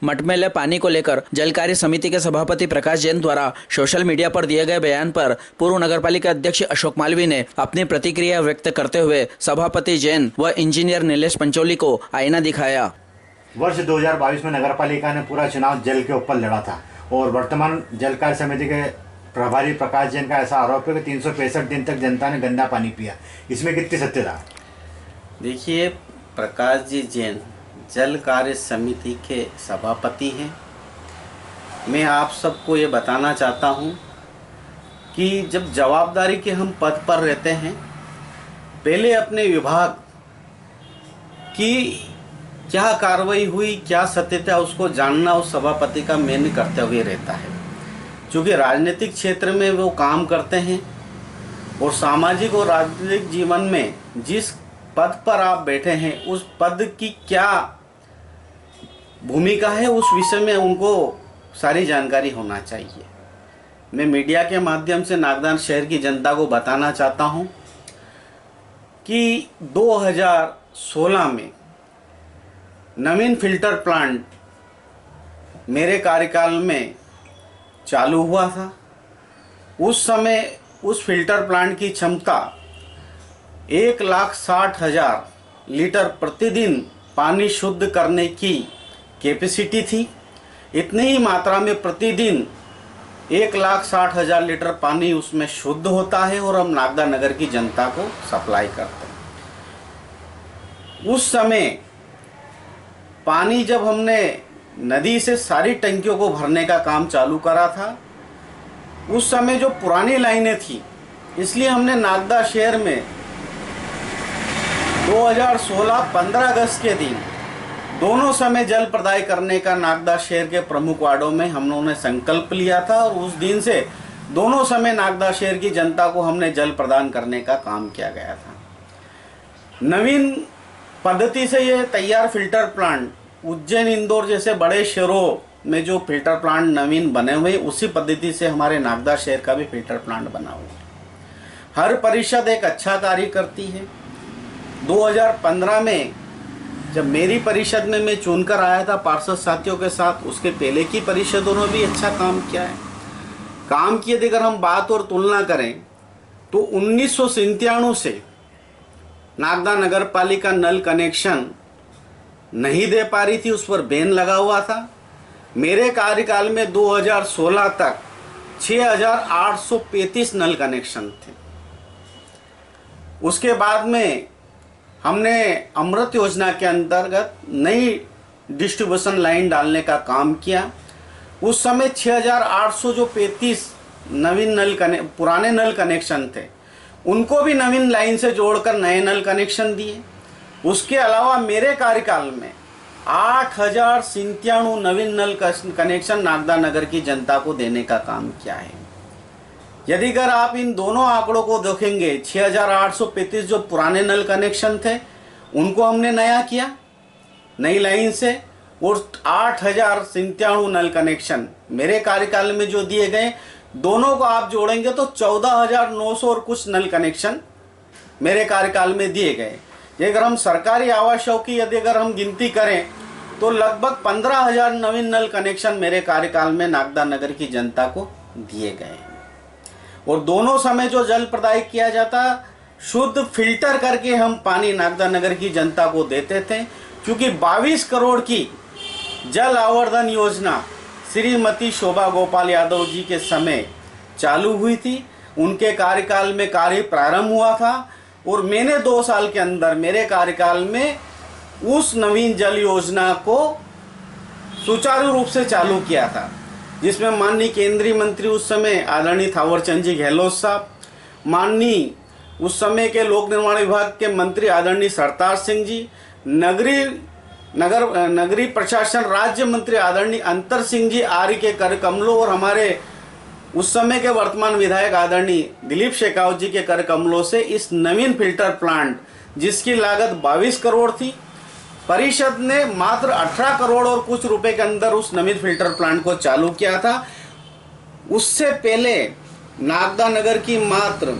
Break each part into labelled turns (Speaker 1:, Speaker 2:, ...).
Speaker 1: मटमैले पानी को लेकर जल कार्य समिति के सभापति प्रकाश जैन द्वारा सोशल मीडिया पर दिए गए बयान पर पूर्व नगरपालिका अध्यक्ष अशोक मालवी ने अपनी प्रतिक्रिया व्यक्त करते हुए सभापति जैन व इंजीनियर नीलेश पंचोली को आईना दिखाया।
Speaker 2: वर्ष 2022 में नगरपालिका ने पूरा चुनाव जल के ऊपर लड़ा था और वर्तमान जल कार्य समिति के प्रभारी प्रकाश जैन का ऐसा आरोप है कि 365 दिन तक जनता ने गंदा पानी पिया। इसमें कितनी सत्यता?
Speaker 3: देखिए, प्रकाश जी जैन जल कार्य समिति के सभापति हैं। मैं आप सबको ये बताना चाहता हूँ कि जब जवाबदारी के हम पद पर रहते हैं, पहले अपने विभाग की क्या कार्रवाई हुई, क्या सत्यता, उसको जानना उस सभापति का मेन कर्तव्य रहता है। क्योंकि राजनीतिक क्षेत्र में वो काम करते हैं और सामाजिक और राजनीतिक जीवन में जिस पद पर आप बैठे हैं उस पद की क्या भूमिका है, उस विषय में उनको सारी जानकारी होना चाहिए। मैं मीडिया के माध्यम से नागदा शहर की जनता को बताना चाहता हूं कि 2016 में नवीन फिल्टर प्लांट मेरे कार्यकाल में चालू हुआ था। उस समय उस फिल्टर प्लांट की क्षमता 1,60,000 लीटर प्रतिदिन पानी शुद्ध करने की कैपेसिटी थी। इतनी ही मात्रा में प्रतिदिन 1,60,000 लीटर पानी उसमें शुद्ध होता है और हम नागदा नगर की जनता को सप्लाई करते हैं। उस समय पानी जब हमने नदी से सारी टंकियों को भरने का काम चालू करा था, उस समय जो पुरानी लाइनें थी, इसलिए हमने नागदा शहर में 2016 15 अगस्त के दिन दोनों समय जल प्रदाय करने का नागदा शहर के प्रमुख वार्डों में हम लोगों ने संकल्प लिया था और उस दिन से दोनों समय नागदा शहर की जनता को हमने जल प्रदान करने का काम किया गया था। नवीन पद्धति से ये तैयार फिल्टर प्लांट उज्जैन, इंदौर जैसे बड़े शहरों में जो फिल्टर प्लांट नवीन बने हुए, उसी पद्धति से हमारे नागदा शहर का भी फिल्टर प्लांट बना हुआ है। हर परिषद एक अच्छा कार्य करती है। 2015 में जब मेरी परिषद में मैं चुनकर आया था पार्षद साथियों के साथ, उसके पहले की परिषदों ने भी अच्छा काम किया है। काम की अगर हम बात और तुलना करें तो 1997 से नागदा नगर पालिका नल कनेक्शन नहीं दे पा रही थी, उस पर बैन लगा हुआ था। मेरे कार्यकाल में 2016 तक 6,835 नल कनेक्शन थे। उसके बाद में हमने अमृत योजना के अंतर्गत नई डिस्ट्रीब्यूशन लाइन डालने का काम किया। उस समय 6,800 जो 35 नवीन पुराने नल कनेक्शन थे, उनको भी नवीन लाइन से जोड़कर नए नल कनेक्शन दिए। उसके अलावा मेरे कार्यकाल में 8,097 नवीन नल कनेक्शन नागदा नगर की जनता को देने का काम किया है। यदि अगर आप इन दोनों आंकड़ों को देखेंगे, 6,835 जो पुराने नल कनेक्शन थे उनको हमने नया किया नई लाइन से, और 8,097 नल कनेक्शन मेरे कार्यकाल में जो दिए गए, दोनों को आप जोड़ेंगे तो 14,900 और कुछ नल कनेक्शन मेरे कार्यकाल में दिए गए। ये अगर हम सरकारी आवासों की यदि अगर हम गिनती करें तो लगभग 15,000 नवीन नल कनेक्शन मेरे कार्यकाल में नागदा नगर की जनता को दिए गए हैं। और दोनों समय जो जल प्रदाय किया जाता, शुद्ध फिल्टर करके हम पानी नागदा नगर की जनता को देते थे। क्योंकि 22 करोड़ की जल आवर्धन योजना श्रीमती शोभा गोपाल यादव जी के समय चालू हुई थी। उनके कार्यकाल में कार्य प्रारंभ हुआ था और मैंने 2 साल के अंदर मेरे कार्यकाल में उस नवीन जल योजना को सुचारू रूप से चालू किया था, जिसमें माननीय केंद्रीय मंत्री उस समय आदरणीय थावरचंद जी गहलोत साहब, माननीय उस समय के लोक निर्माण विभाग के मंत्री आदरणीय सरताज सिंह जी, नगरीय प्रशासन राज्य मंत्री आदरणीय अंतर सिंह जी आर्य के कर कमलों और हमारे उस समय के वर्तमान विधायक आदरणीय दिलीप शेखावत जी के कर कमलों से इस नवीन फिल्टर प्लांट, जिसकी लागत 22 करोड़ थी, परिषद ने मात्र 18 करोड़ और कुछ रुपए के अंदर उस नवीन फिल्टर प्लांट को चालू किया था। उससे पहले नागदा नगर की मात्र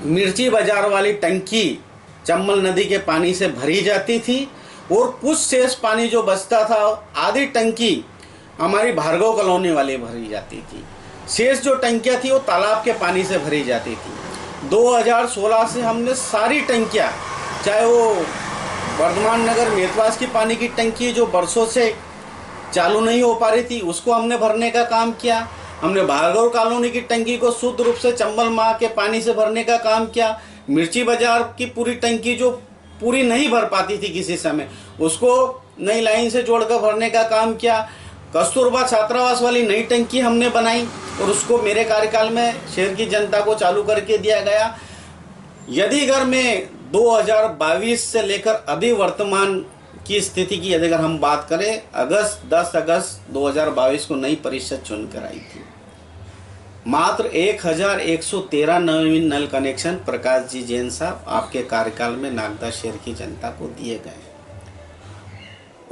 Speaker 3: मिर्ची बाजार वाली टंकी चंबल नदी के पानी से भरी जाती थी और कुछ शेष पानी जो बचता था आधी टंकी हमारी भार्गव कॉलोनी वाली भरी जाती थी। शेष जो टंकियाँ थी वो तालाब के पानी से भरी जाती थी। 2016 से हमने सारी टंकियाँ, चाहे वो वर्धमान नगर मेतवास की पानी की टंकी जो बरसों से चालू नहीं हो पा रही थी, उसको हमने भरने का काम किया। हमने भार्गव कॉलोनी की टंकी को शुद्ध रूप से चंबल माह के पानी से भरने का काम किया। मिर्ची बाजार की पूरी टंकी जो पूरी नहीं भर पाती थी किसी समय, उसको नई लाइन से जोड़कर भरने का काम किया। कस्तूरबा छात्रावास वाली नई टंकी हमने बनाई और उसको मेरे कार्यकाल में शहर की जनता को चालू करके दिया गया। यदि अगर मैं 2022 से लेकर अभी वर्तमान की स्थिति की यदि अगर हम बात करें, 10 अगस्त 2022 को नई परिषद चुनकर आई थी। मात्र 1113 नवीन नल कनेक्शन प्रकाश जी जैन साहब आपके कार्यकाल में नागदा शहर की जनता को दिए गए।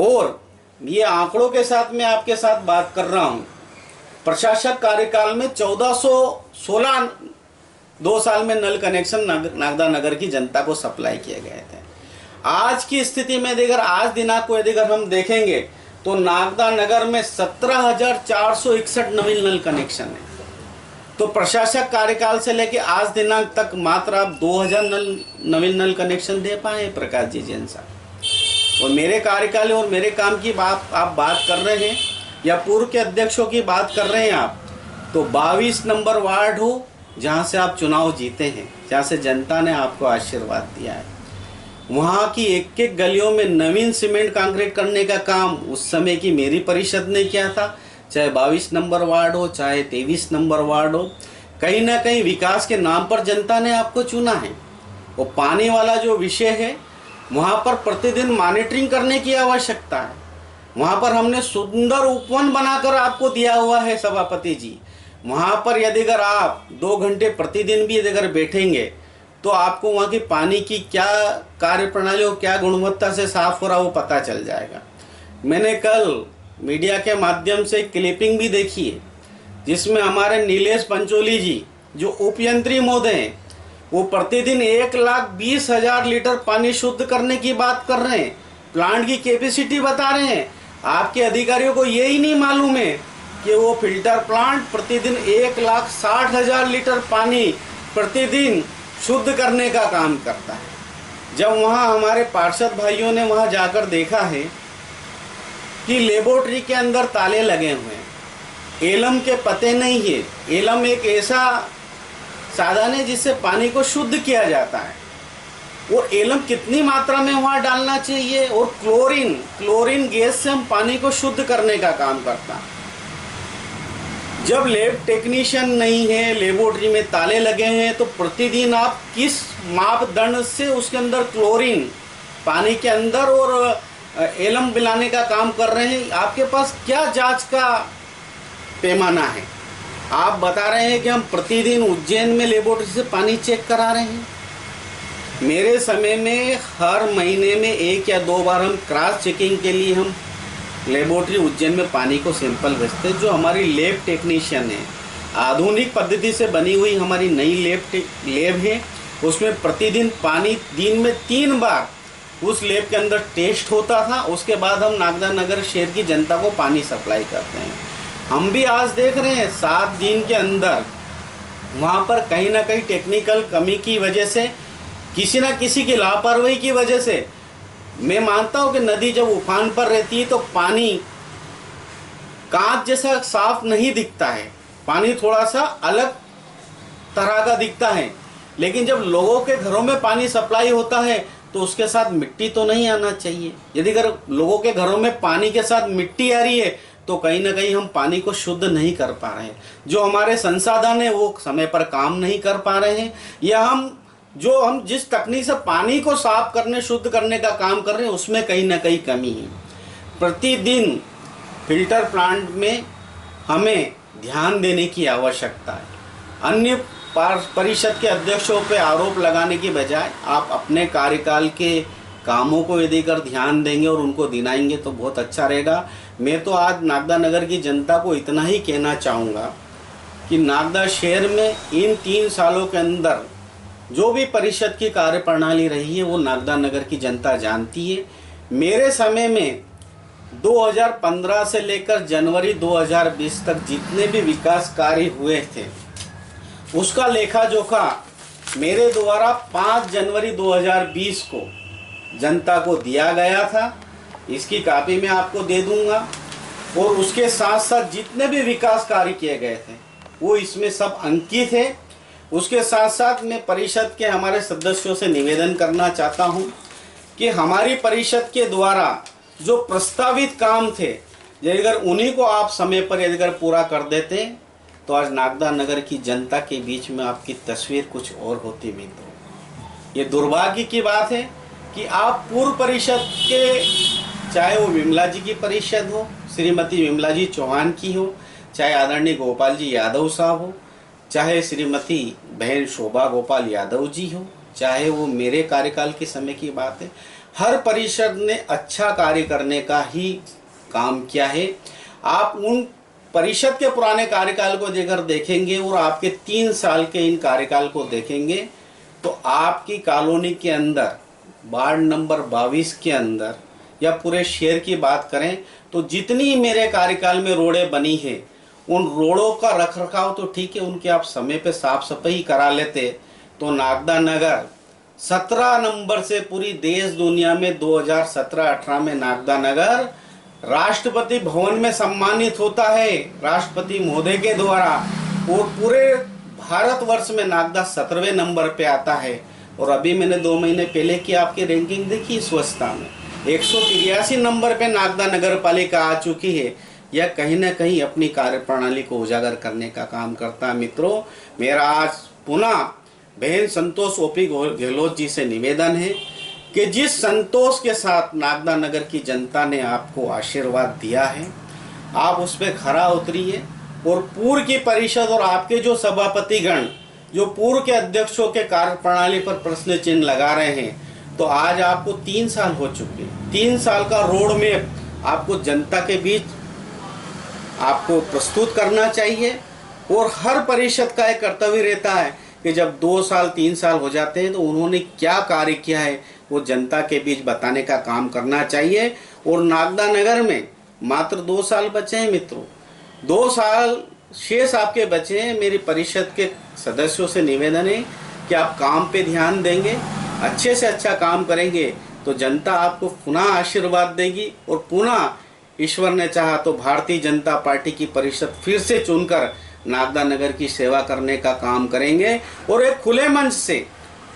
Speaker 3: और ये आंकड़ों के साथ मैं आपके साथ बात कर रहा हूं। प्रशासक कार्यकाल में 1416 2 साल में नल कनेक्शन नागदा नगर की जनता को सप्लाई किए गए थे। आज की स्थिति में अगर आज दिनांक को यदि हम देखेंगे तो नागदा नगर में 17,461 नवीन नल कनेक्शन है। तो प्रशासक कार्यकाल से लेकर आज दिनांक तक मात्र आप 2000 नवीन नल कनेक्शन दे पाए प्रकाश जी जैन साहब। और मेरे कार्यकाल और मेरे काम की बात आप बात कर रहे हैं या पूर्व के अध्यक्षों की बात कर रहे हैं आप, तो 22 नंबर वार्ड हो जहां से आप चुनाव जीते हैं, जहां से जनता ने आपको आशीर्वाद दिया है, वहाँ की एक एक गलियों में नवीन सीमेंट कंक्रीट करने का काम उस समय की मेरी परिषद ने किया था। चाहे 22 नंबर वार्ड हो, चाहे 23 नंबर वार्ड हो, कहीं ना कहीं विकास के नाम पर जनता ने आपको चुना है। वो पानी वाला जो विषय है वहाँ पर प्रतिदिन मॉनिटरिंग करने की आवश्यकता है। वहाँ पर हमने सुंदर उपवन बनाकर आपको दिया हुआ है सभापति जी। वहाँ पर यदि अगर आप 2 घंटे प्रतिदिन भी यदि अगर बैठेंगे तो आपको वहाँ की पानी की क्या कार्य प्रणाली और क्या गुणवत्ता से साफ हो रहा वो पता चल जाएगा। मैंने कल मीडिया के माध्यम से क्लिपिंग भी देखी है जिसमें हमारे नीलेश पंचोली जी जो उपयंत्री महोदय हैं वो प्रतिदिन 1,20,000 लीटर पानी शुद्ध करने की बात कर रहे हैं। प्लांट की कैपेसिटी बता रहे हैं। आपके अधिकारियों को यही नहीं मालूम है कि वो फिल्टर प्लांट प्रतिदिन 1,60,000 लीटर पानी प्रतिदिन शुद्ध करने का काम करता है। जब वहाँ हमारे पार्षद भाइयों ने वहाँ जाकर देखा है कि लेबोरेटरी के अंदर ताले लगे हुए हैं, एलम के पते नहीं है। एलम एक ऐसा साधन है जिससे पानी को शुद्ध किया जाता है। वो एलम कितनी मात्रा में वहाँ डालना चाहिए और क्लोरीन गैस से हम पानी को शुद्ध करने का काम करता है। जब लैब टेक्नीशियन नहीं है, लेबोरेटरी में ताले लगे हैं, तो प्रतिदिन आप किस मापदंड से उसके अंदर क्लोरीन पानी के अंदर और एलम मिलाने का काम कर रहे हैं? आपके पास क्या जांच का पैमाना है? आप बता रहे हैं कि हम प्रतिदिन उज्जैन में लेबोरेटरी से पानी चेक करा रहे हैं। मेरे समय में हर महीने में 1 या 2 बार हम क्रॉस चेकिंग के लिए हम लेबोरेटरी उज्जैन में पानी को सैंपल भेजते। जो हमारी लैब टेक्नीशियन है, आधुनिक पद्धति से बनी हुई हमारी नई लैब है, उसमें प्रतिदिन पानी दिन में 3 बार उस लैब के अंदर टेस्ट होता था। उसके बाद हम नागदा नगर शहर की जनता को पानी सप्लाई करते हैं। हम भी आज देख रहे हैं 7 दिन के अंदर वहाँ पर कहीं ना कहीं टेक्निकल कमी की वजह से, किसी ना किसी की लापरवाही की वजह से, मैं मानता हूँ कि नदी जब उफान पर रहती है तो पानी कांच जैसा साफ नहीं दिखता है, पानी थोड़ा सा अलग तरह का दिखता है। लेकिन जब लोगों के घरों में पानी सप्लाई होता है तो उसके साथ मिट्टी तो नहीं आना चाहिए। यदि अगर लोगों के घरों में पानी के साथ मिट्टी आ रही है तो कहीं ना कहीं हम पानी को शुद्ध नहीं कर पा रहे हैं। जो हमारे संसाधन है वो समय पर काम नहीं कर पा रहे हैं, या हम जिस तकनीक से पानी को साफ करने शुद्ध करने का काम कर रहे हैं उसमें कहीं ना कहीं कमी है। प्रतिदिन फिल्टर प्लांट में हमें ध्यान देने की आवश्यकता है। अन्य परिषद के अध्यक्षों पे आरोप लगाने की बजाय आप अपने कार्यकाल के कामों को यदि कर ध्यान देंगे और उनको दिलाएंगे तो बहुत अच्छा रहेगा। मैं तो आज नागदा नगर की जनता को इतना ही कहना चाहूँगा कि नागदा शहर में इन 3 सालों के अंदर जो भी परिषद की कार्यप्रणाली रही है वो नागदा नगर की जनता जानती है। मेरे समय में 2015 से लेकर जनवरी 2020 तक जितने भी विकास कार्य हुए थे उसका लेखा जोखा मेरे द्वारा 5 जनवरी 2020 को जनता को दिया गया था। इसकी कॉपी मैं आपको दे दूंगा। और उसके साथ साथ जितने भी विकास कार्य किए गए थे वो इसमें सब अंकित है। उसके साथ साथ मैं परिषद के हमारे सदस्यों से निवेदन करना चाहता हूं कि हमारी परिषद के द्वारा जो प्रस्तावित काम थे यदि अगर उन्हीं को आप समय पर यदि अगर पूरा कर देते तो आज नागदा नगर की जनता के बीच में आपकी तस्वीर कुछ और होती मित्रों। ये दुर्भाग्य की बात है कि आप पूर्व परिषद के, चाहे वो विमला जी की परिषद हो, श्रीमती विमला जी चौहान की हो, चाहे आदरणीय गोपाल जी यादव साहब हो, चाहे श्रीमती बहन शोभा गोपाल यादव जी हो, चाहे वो मेरे कार्यकाल के समय की बात है, हर परिषद ने अच्छा कार्य करने का ही काम किया है। आप उन परिषद के पुराने कार्यकाल को जेकर देखेंगे और आपके 3 साल के इन कार्यकाल को देखेंगे तो आपकी कॉलोनी के अंदर वार्ड नंबर 22 के अंदर या पूरे शहर की बात करें तो जितनी मेरे कार्यकाल में रोडें बनी है उन रोडों का रखरखाव तो ठीक है, उनके आप समय पे साफ सफाई करा लेते तो नागदा नगर 17 नंबर से पूरी देश दुनिया में 2017-18 में नागदा नगर राष्ट्रपति भवन में सम्मानित होता है राष्ट्रपति महोदय के द्वारा। और पूरे भारतवर्ष में नागदा 17वें नंबर पे आता है। और अभी मैंने 2 महीने पहले की आपकी रैंकिंग देखी स्वच्छता में 183 नंबर पे नागदा नगर पालिका आ चुकी है। यह कहीं ना कहीं अपनी कार्यप्रणाली को उजागर करने का काम करता है। मित्रों, मेरा आज पुनः बहन संतोष ओपी गहलोत जी से निवेदन है कि जिस संतोष के साथ नागदा नगर की जनता ने आपको आशीर्वाद दिया है आप उस पर खरा उतरिए। और पूर्व की परिषद और आपके जो सभापतिगण जो पूर्व के अध्यक्षों के कार्यप्रणाली पर प्रश्न चिन्ह लगा रहे हैं तो आज आपको 3 साल हो चुके हैं। 3 साल का रोड मैप आपको जनता के बीच आपको प्रस्तुत करना चाहिए। और हर परिषद का एक कर्तव्य रहता है कि जब 2 साल 3 साल हो जाते हैं तो उन्होंने क्या कार्य किया है वो जनता के बीच बताने का काम करना चाहिए। और नागदा नगर में मात्र 2 साल बचे हैं मित्रों, 2 साल शेष आपके बचे हैं। मेरी परिषद के सदस्यों से निवेदन है कि आप काम पे ध्यान देंगे, अच्छे से अच्छा काम करेंगे तो जनता आपको पुनः आशीर्वाद देगी। और पुनः ईश्वर ने चाहा तो भारतीय जनता पार्टी की परिषद फिर से चुनकर नागदा नगर की सेवा करने का काम करेंगे। और एक खुले मंच से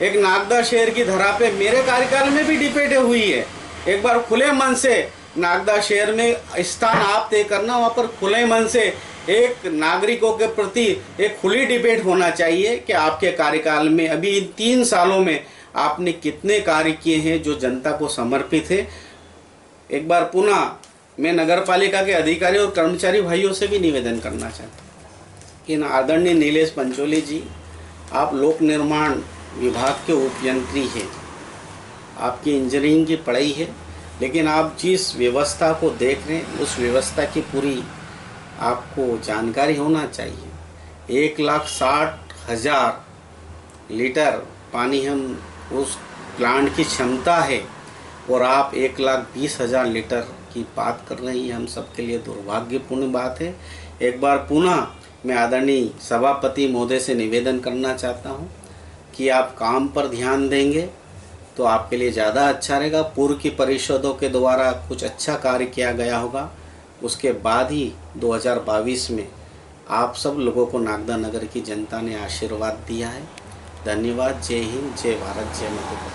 Speaker 3: एक नागदा शहर की धरा पे मेरे कार्यकाल में भी डिबेट हुई है। एक बार खुले मन से नागदा शहर में स्थान आप तय करना, वहाँ पर खुले मन से एक नागरिकों के प्रति एक खुली डिबेट होना चाहिए कि आपके कार्यकाल में अभी इन 3 सालों में आपने कितने कार्य किए हैं जो जनता को समर्पित है। एक बार पुनः मैं नगर पालिका के अधिकारी और कर्मचारी भाइयों से भी निवेदन करना चाहता हूँ कि आदरणीय नीलेश पंचोली जी, आप लोक निर्माण विभाग के उपयंत्री हैं, आपकी इंजीनियरिंग की पढ़ाई है, लेकिन आप जिस व्यवस्था को देख रहे हैं उस व्यवस्था की पूरी आपको जानकारी होना चाहिए। 1,60,000 लीटर पानी हम उस प्लांट की क्षमता है और आप 1,20,000 लीटर की बात कर रहे हैं। हम सबके लिए दुर्भाग्यपूर्ण बात है। एक बार पुनः मैं आदरणीय सभापति महोदय से निवेदन करना चाहता हूं कि आप काम पर ध्यान देंगे तो आपके लिए ज़्यादा अच्छा रहेगा। पूर्व की परिषदों के द्वारा कुछ अच्छा कार्य किया गया होगा, उसके बाद ही 2022 में आप सब लोगों को नागदा नगर की जनता ने आशीर्वाद दिया है। धन्यवाद। जय हिंद, जय भारत, जय माता।